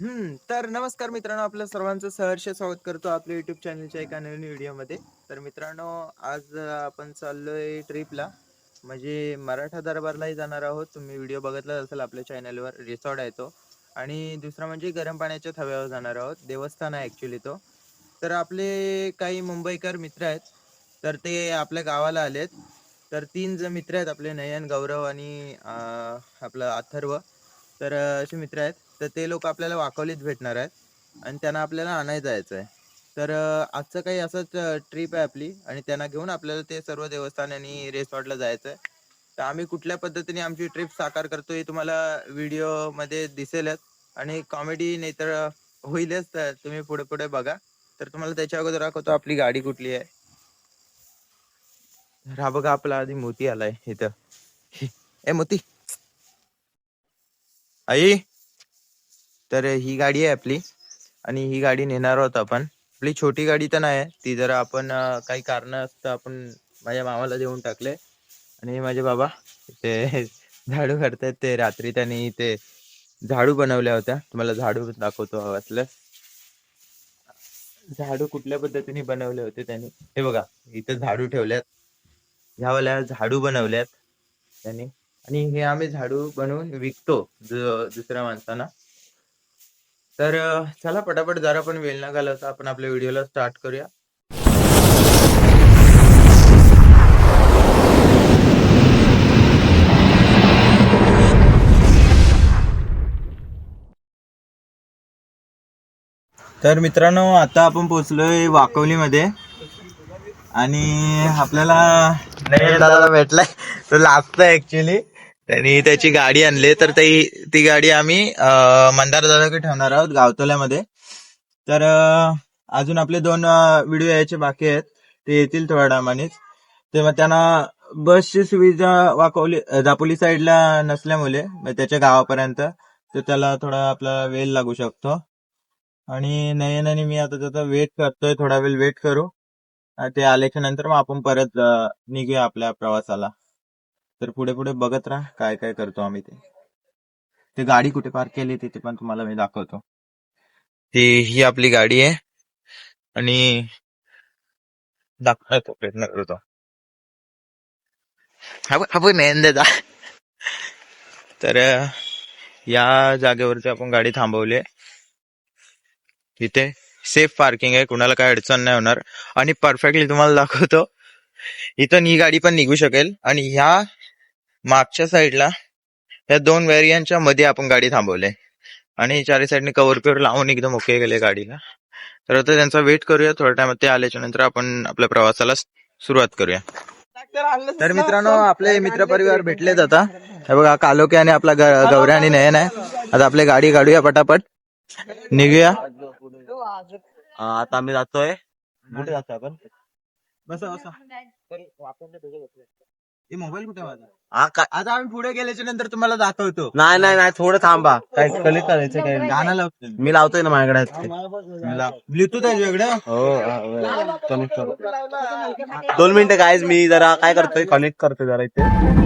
तर नमस्कार मित्रांनो, आपल्या सर्वांचं सहर्ष स्वागत करतो आपल्या युट्यूब चॅनलच्या एका नवीन व्हिडिओमध्ये. तर मित्रांनो, आज आपण चाललोय ट्रिपला, म्हणजे मराठा दरबारलाही जाणार आहोत. तुम्ही व्हिडिओ बघितला असेल आपल्या चॅनलवर, रिसॉर्ट आहे तो. आणि दुसरा म्हणजे गरम पाण्याच्या थव्यावर जाणार आहोत. देवस्थान आहे ॲक्च्युली तो. तर आपले काही मुंबईकर मित्र आहेत, तर ते आपल्या गावाला आलेत. तर 3 जण मित्र आहेत आपले, नयन, गौरव आणि आपलं अथर्व. तर असे मित्र आहेत. तर ते लोक आपल्याला वाकवलीत भेटणार आहेत आणि त्यांना आपल्याला आणायला जायचं आहे. तर आजचं काही असंच ट्रिप आहे आपली आणि त्यांना घेऊन आपल्याला ते सर्व देवस्थान आणि रिसॉर्टला जायचं आहे. तर आम्ही कुठल्या पद्धतीने आमची ट्रिप साकार करतो हे तुम्हाला व्हिडिओमध्ये दिसेलच आणि कॉमेडी नाही तर होईलच. तर तुम्ही पुढे पुढे बघा. तर तुम्हाला त्याच्या अगोदर दाखवतो आपली गाडी कुठली आहे. हा बघा, आपला आधी मोती आलाय इथं. ए मोती, आई. तर ही गाडी आहे आपली आणि ही गाडी नेणार आहोत आपण. आपली छोटी गाडी तर नाही आहे ती, जरा आपण काही कारणास्तव आपण माझ्या मामाला देऊन टाकले. आणि माझे बाबा ते झाडू करतायत. ते रात्री त्यांनी ते झाडू बनवल्या होत्या, तुम्हाला झाडू दाखवतो हवं असलं. झाडू कुठल्या पद्धतीने बनवले होते त्यांनी, हे बघा इथं झाडू ठेवल्यात. ह्यावाल्या झाडू बनवल्यात त्यांनी. आणि हे आम्ही झाडू बनवून विकतो दुसऱ्या माणसांना. तर चला पटापट, जरा पण वेळ न घालवता आपण आपल्या व्हिडिओला स्टार्ट करूया. तर मित्रांनो, आता आपण पोहोचलोय वाकवलीमध्ये आणि आपल्याला नयन दादा भेटलाय. तो लाजतोय ऍक्च्युली. त्यांनी त्याची गाडी आणली, तर ती गाडी आम्ही मंदार दादाकडे ठेवणार आहोत गावतल्यामध्ये. तर अजून आपले 2 व्हिडिओ यायचे बाकी आहेत, ते येतील थोड्या टायमानेच. तेव्हा त्यांना बसची सुविधा वाकवली दापोली साईडला नसल्यामुळे त्याच्या गावापर्यंत, तर त्याला थोडा आपला वेळ लागू शकतो. आणि नयन आणि मी आता त्याचा वेट करतोय, थोडा वेळ वेट करू. ते आल्याच्या नंतर मग आपण परत निघूया आपल्या प्रवासाला. तर पुढे पुढे बघत राहा काय काय करतो आम्ही. ते गाडी कुठे पार्क केली तिथे पण तुम्हाला मी दाखवतो. ही आपली गाडी आहे आणि दाखवायचा प्रयत्न करतो. हा बघ नयन दादा. तर या जागेवरती आपण गाडी थांबवली. इथे सेफ पार्किंग आहे, कुणाला काय अडचण नाही होणार. आणि परफेक्टली तुम्हाला दाखवतो, इथून ही गाडी पण निघू शकेल. आणि ह्या मागच्या साईडला या 2 व्हेरियंटच्या मध्ये आपण गाडी थांबवले आणि चारी साईडने कव्हर लावून एकदम ओके गेले गाडीला. तर आता त्यांचा वेट करूया थोड्या टाइम. ते आल्याच्या नंतर आपण आपल्या प्रवासाला सुरुवात करूया. तर मित्रांनो, आपले मित्र परिवार भेटलेत आता. हे बघा, कालोके आणि आपला गौऱ्या आणि नयन आहे. आता आपली गाडी काढूया, पटापट निघूया. आता आम्ही जातोय. कुठे जातोय आपण? बसा बसा. मोबाईल कुठे माझा? आता आम्ही पुढे गेल्याच्या नंतर तुम्हाला दाखवतो. नाही नाही नाही, थोडं थांबा. काय कनेक्ट करायचं काय? गाणं लावतो मी लावतोय ना माझ्याकडे. ब्लूटूथ आहे वेगळं. हो, कनेक्ट करू. 2 मिनिटं गायज, मी जरा काय करतोय, कनेक्ट करतोय जरा इथे.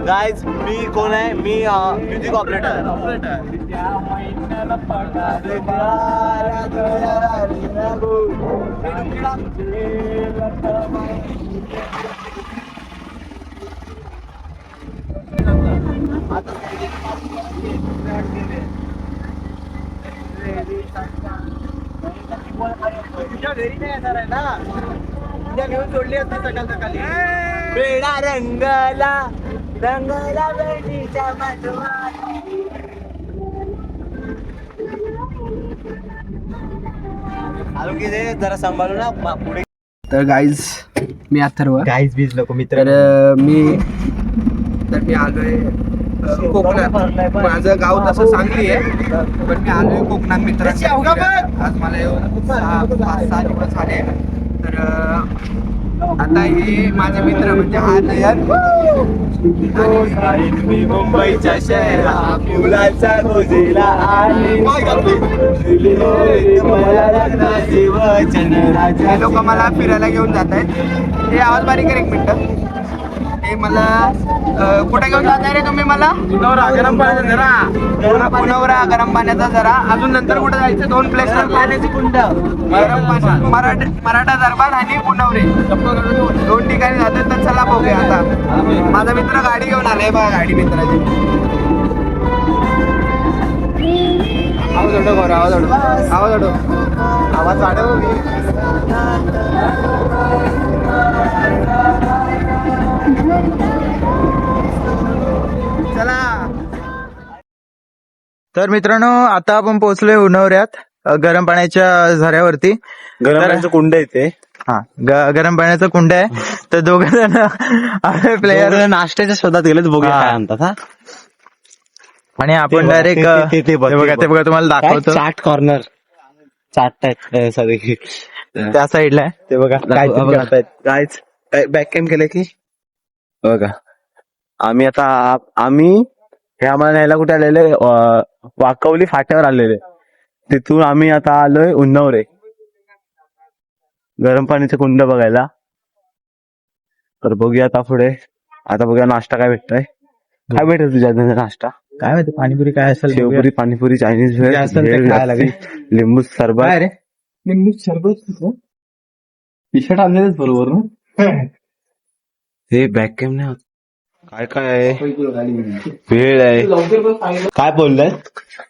गायज, मी कोण आहे? मी म्युझिक ऑपरेटर. तुझ्या घरी नाही येणार आहे ना, तुझ्या घेऊन सोडली असते सकाळ सकाळी. वेळा रंगला रंगला वेळीच्या मधवारी. आलो की रे, जरा सांभाळू ना पुढे. तर गाईज, मी अथर्व. काहीच बीज नको मित्र. तर मी आलोय कोकणात. माझं गाव तसं सांगली आहे, पण मी आलोय कोकणात मित्रांच्या. आज मला येऊन 5-6 दिवस झाले. तर आता हे माझे मित्र म्हणजे हा नयन मी मुंबईच्या शहरा फुलाचा रोजेला आणि हे लोक मला फिरायला घेऊन जात आहेत. हे आवाज बारीक कर एक मिनिट. हे मला कुठे घेऊन जात आहे रे तुम्ही मला? गरम पाण्याचा झरा. पुनवरा गरम पाण्याचा झरा. अजून नंतर कुठे जायचं? 2 प्लेस. पाण्याची कुंड, गरम पाणी, मराठा दरबार आणि पुनवरे 2 ठिकाणी जातात. तर चला बघूया. आता माझा मित्र गाडी घेऊन आलाय बघा, गाडी मित्राची. आवाज ओढो गौरव, आवाज ओढो, आवाज ओढो, आवाज वाढव. चला. तर मित्रांनो आता आपण पोहोचलोय उन्हावऱ्यात गरम पाण्याच्या झऱ्यावरती. गरम पाण्याचं कुंड येते. हा गरम पाण्याचं कुंड आहे. तर दोघं जण आपले प्लेयर नाश्त्याच्या शोधात गेलेत. बघूया काय म्हणतात. हा आणि आपण डायरेक्ट ते बघा तुम्हाला दाखवतो. चाट कॉर्नर, चाट आहे सॉरी, त्या साईडला आहे ते बघा. गाईच बॅक कॅम केलं की बघा. आम्ही हे आम्हाला न्यायला कुठे आलेले, वाकवली फाट्यावर आलेले. तिथून आम्ही आता आलोय उन्नावरे गरम पाण्याचे कुंड बघायला. तर बघूया आता पुढे. आता बघूया नाश्ता काय भेटतोय. काय भेटेल तुझ्या नाश्ता? काय माहिती पाणीपुरी काय असेल. शेवपुरी, पाणीपुरी, चायनीज जे असेल ते खायला लागेल. लिंबू सरबत. काय रे लिंबू सरबत टी शर्ट आणलेच बरोबर ना. हे बॅक कॅम नाही होत. काय काय आहे? भेळ आहे. काय बोललाय?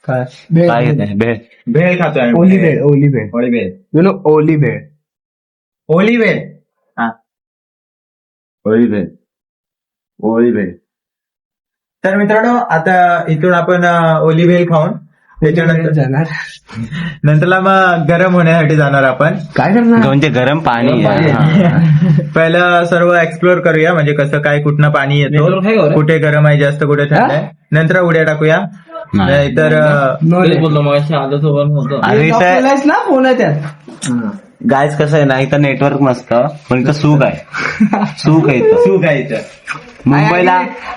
काय काय घेत आहे? भेळ. भेळ खातोय. ओली भेळ, ओली भेळ, ओली भेळ. यु नो ओली भेळ. ओली भेळ. हा ओळी भेळ, ओळी भेळ. तर मित्रांनो आता इथून आपण ओली भेळ खाऊन त्याच्यानंतर जाणार. नंतरला मग गरम होण्यासाठी जाणार आपण. काय करणार? म्हणजे गरम पाणी आहे. पहिलं सर्व एक्सप्लोर करूया, म्हणजे कसं काय कुठनं पाणी येतो, कुठे गरम आहे जास्त, कुठे थंड आहे. नंतर उड्या टाकूया. नाहीतर आणि ना फोन आहे त्यात. गायच कसं आहे ना, इथं नेटवर्क नसतं पण इथं सुख आहे. सुख आहे इथं. सुख आहे इथं.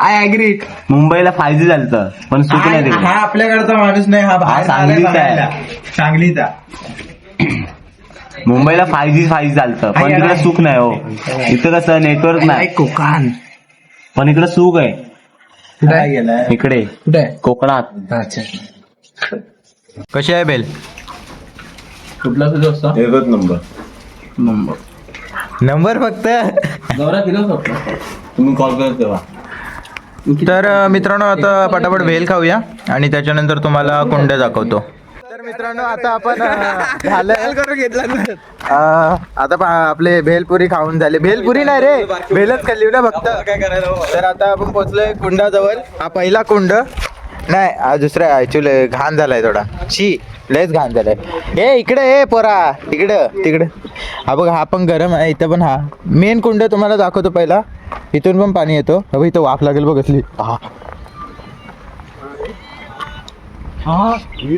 I agree. मुंबईला 5G झालं पण सुख नाही हा तिकडे. आपल्याकडचा माणूस नाही, हा बाहेर सांगलीचा आहे. आलाय, सांगलीचा. मुंबईला 5G झालं पण तिकडे सुख नाही हो. इथं कसं नेटवर्क नाही कोकण, पण इकडे सुख आहे. काय गेलाय इकडे कुठे? कोकणात. अच्छा. कशी आहे बेल? कुठला तुझा असता? एकच नंबर. नंबर फक्त. दौरा दिला होता. तुम्ही कॉल करत तेव्हा. तर मित्रांनो आता पटापट भेल खाऊया आणि त्याच्यानंतर तुम्हाला कुंड दाखवतो. तर मित्रांनो आता आपण आता आपले भेलपुरी खाऊन झाले. भेलपुरी नाही रे, भेलच खाल्ली ना फक्त. तर आता आपण पोहोचलोय कुंडाजवळ. हा पहिला कुंड नाही, हा दुसरा. ऍक्च्युली घाण झालाय थोडा. शी लयच घाण झालाय. ए इकडे ए पोरा, तिकडे. हा बघ, हा पण गरम आहे इथं पण. हा मेन कुंड तुम्हाला दाखवतो पहिला. इथून पण पाणी येतो. हा इथं वाफ लागेल बघ असली.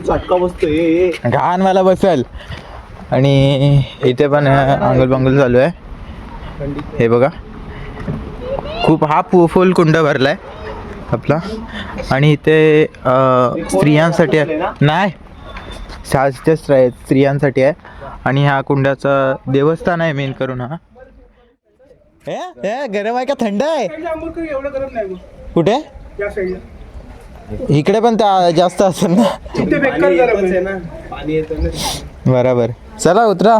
चटका बसतोय. घाण मला बसल. आणि इथे पण आंघोळ बांगोल चालू आहे. हे बघा खूप हा फुल कुंड भरलाय आपला. आणि इथे स्त्रियांसाठी आहे. नाही, स्त्रियांसाठी आहे. आणि ह्या कुंडाचं देवस्थान आहे मेन करून. हा गरम आहे का थंड आहे? एवढं गरम नाही कुठे? या साईडला. इकडे पण जास्त असेल ना. इथे बेकार गरम आहे ना. पाणी येतं ना. बरोबर. चला उतरा.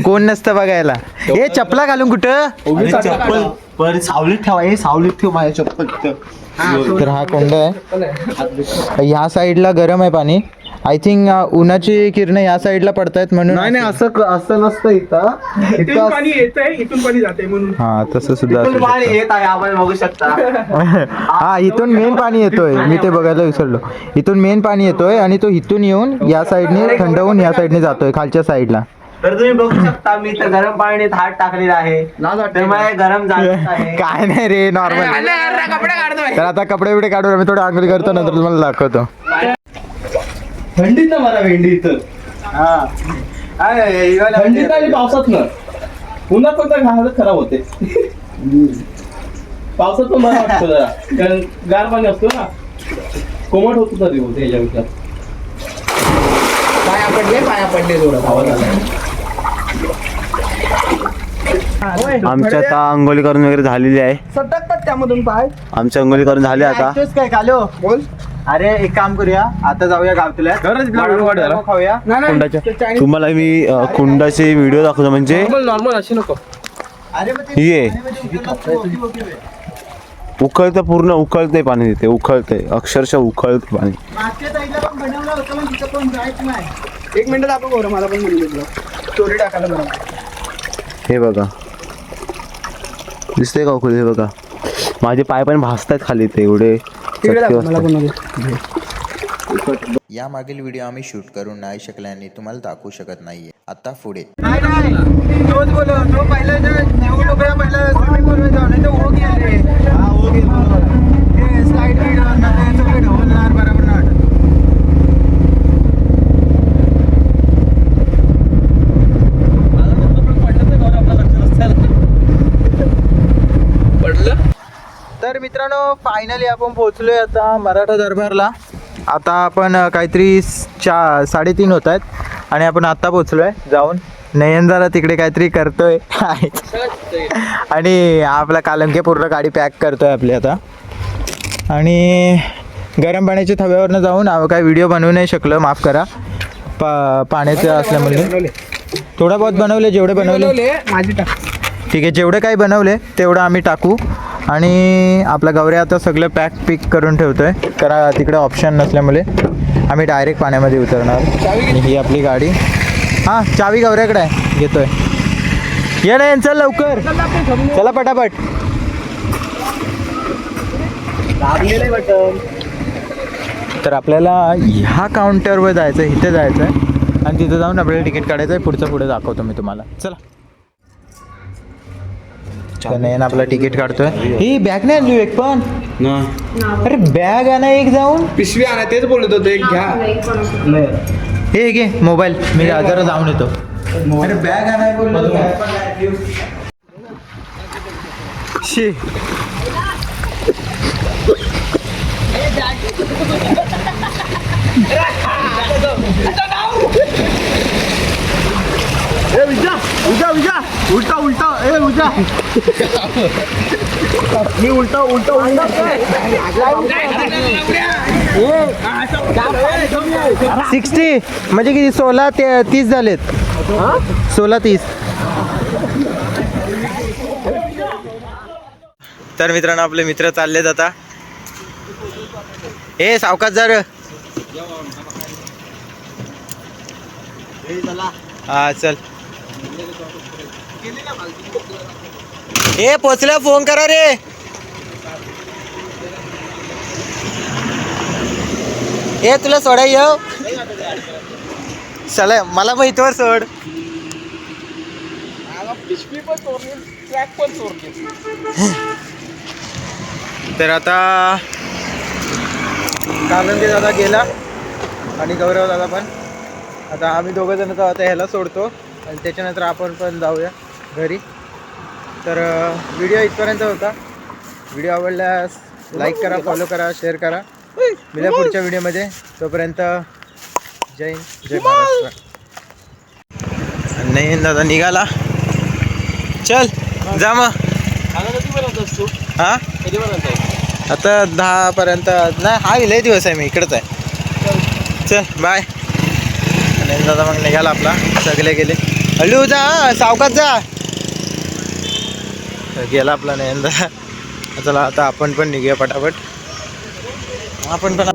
कोण नसतं बघायला. हे चपला घालून कुठं? चप्पल पण सावलीत ठेवा. हे सावलीत ठेव माझ्या चप्पल. तर हा कुंड आहे. ह्या साईडला गरम आहे पाणी. आय थिंक उन्हाची किरण या साईडला पडतायत म्हणून. नाही असं नसतं इथं. इथून पाणी येतंय, इथून पाणी जाते म्हणून. हा तसं सुद्धा असू इथून पाणी शकतं. येत आहे, आपण बघू शकता. हा इथून मेन पाणी येतोय. मी ते बघायला विसरलो. इथून मेन पाणी येतोय आणि तो इथून येऊन या साईडने थंड होऊन या साईडने जातोय खालच्या साईडला. तर तुम्ही बघू शकता मी तर गरम पाण्यात हात टाकलेला आहे तर मला गरम जाणवत आहे. काय नाही रे नॉर्मल. कपडे काढतोय. तर आता कपडे बिडे काढून आम्ही थोडं आंघोळी करतो नंतर तुम्हाला दाखवतो. थंडीत ना मला भेंडी इथं थंडीत आणि पावसात ना पुन्हा फक्त हालत खराब होते. पावसात पण बरं वाटतं जरा कारण गार पाणी असतो ना कोमट होतो तरी होते ह्याच्यापेक्षा. पाया पडले थोडं आवाज आला. आमच्या आता अंघोळी करून वगैरे झालेली आहे. सटकतात त्यामधून पाय. आमच्या अंघोळी करून झाली आता. काय कालो बोल. अरे एक काम करूया आता जाऊया गावतल्या खाऊया. नाही तुम्हाला मी कुंडाचे व्हिडिओ दाखवतो म्हणजे नॉर्मल अशी नको. अरे मग ते- ये उकळतं पूर्ण उकळतंय पाणी तिथे उकळतंय अक्षरशः उकळतं पाणी. मागच्या साईडला पण बनवलं होतं पण तिथं पण जायचं नाही. 1 मिनिट आपण बरं मला पण म्हणून तुला स्टोरी टाकायला बरं. हे बघा दिसतंय का उकळ हे बघा माझे पाय पण भासतायत खाली ते एवढे तिकडे चटके दाखव मला बसतात. पण या मागील व्हिडिओ आम्ही शूट करून नाही शकल्याने तुम्हाला दाखवू शकत नाहीये. आता पुढे नाही नाही तोच बोलव तो पहिला निवडणूक पहिला स्विमिंग पूल जाऊन नाही तर हो गेले स्लाइड बीड होणार बरोबर ना. तर मित्रांनो फायनली आपण पोहोचलोय आता मराठा दरबारला. आता आपण काहीतरी 3:30 होत आहेत आणि आपण आता पोहोचलोय जाऊन. नयनदाला तिकडे काहीतरी करतोय आणि आपला कालंके पूर्ण गाडी पॅक करतोय आपली आता. आणि गरम पाण्याच्या थव्यावरनं जाऊन काही व्हिडिओ बनवू नाही शकलो माफ करा पाण्याचं असल्यामुळे. थोडा बहुत बनवले जेवढे बनवले माझी टाक. ठीक आहे जेवढे काही बनवले तेवढं आम्ही टाकू. आणि आपला गौऱ्या आता सगळं पिक करून ठेवतोय कारण तिकडे ऑप्शन नसल्यामुळे आम्ही डायरेक्ट पाण्यामध्ये उतरणार. आणि ही आपली गाडी. हां चावी गौऱ्याकडे आहे घेतोय. ये नाही चल लवकर चला पटापट. तर आपल्याला ह्या काउंटरवर जायचं आहे इथे जायचं आहे आणि तिथं जाऊन आपल्याला तिकीट काढायचं आहे. पुढे दाखवतो मी तुम्हाला. चला नयन आपला तिकीट काढतोय. ही बॅग नाही आणली एक पण. अरे बॅग आणा एक जाऊन. पिशवी आणा तेच बोलत होतो एक घ्या. हे घे मोबाईल मी जरा जाऊन येतो. अरे बॅग आणाय बोललो. शी उलटा उलटा ए उलटा मी उलटा उलटा उलटा 60 म्हणजे किती 16 ते 30 झालेत. 16-30. तर मित्रांनो आपले मित्र चाललेत आता. ए सावकाश जर हा चल. ए पोचल्या फोन करा रे. ए तुला सोडा येऊ चला मला मग इथवर सोड. तर आता कालंके दादा गेला आणि गौरव दादा पण. आता आम्ही दोघं जण आता ह्याला सोडतो आणि त्याच्यानंतर आपण पण जाऊया घरी. तर व्हिडिओ इथपर्यंत होता. व्हिडिओ आवडल्यास लाईक करा, फॉलो करा, शेअर करा. मिळूया पुढच्या व्हिडिओमध्ये. तोपर्यंत जय हिंद जय महाराष्ट्र. नाही दादा निघाला. चल जा मग. हां आता 10पर्यंत नाही. हा लय दिवस आहे मी इकडंच आहे. चल बाय. आणि दादा मग निघाला आपला. सगळे गेले. हळू जा सावकाश जा. गेला आपला नयनदा. चला आता आपण पण निघूया पटापट. आपण पण